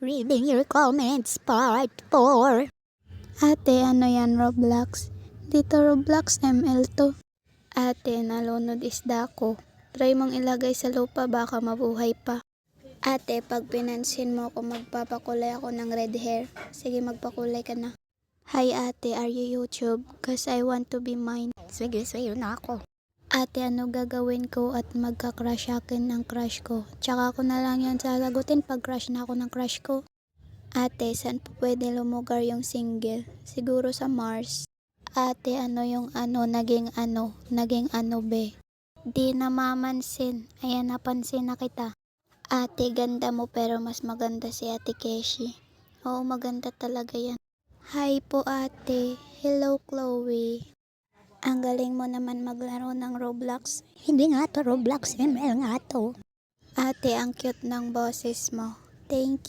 Reading your comments, part 4. Ate, ano yan, Roblox? Dito Roblox ML to. Ate, nalunod isda ko. Try mong ilagay sa lupa, baka mabuhay pa. Ate, pag pinansin mo ako, magpapakulay ako ng red hair. Sige, magpakulay ka na. Hi ate, are you YouTube? Cause I want to be mine. Sige, sa'yo na ako. Ate, ano gagawin ko at magka-crush akin ng crush ko? Tsaka ako na lang yan sasagutin pag crush na ako ng crush ko. Ate, saan po pwede lumugar yung single? Siguro sa Mars. Ate, ano yung naging ano be? Di namamansin. Ayan, napansin na kita. Ate, ganda mo pero mas maganda si Ate Keshi. Oo, maganda talaga yan. Hi po ate. Hello Chloe. Ang galing mo naman maglaro ng Roblox. Hindi nga to Roblox, ML nga to. Ate, ang cute ng boses mo. Thank you.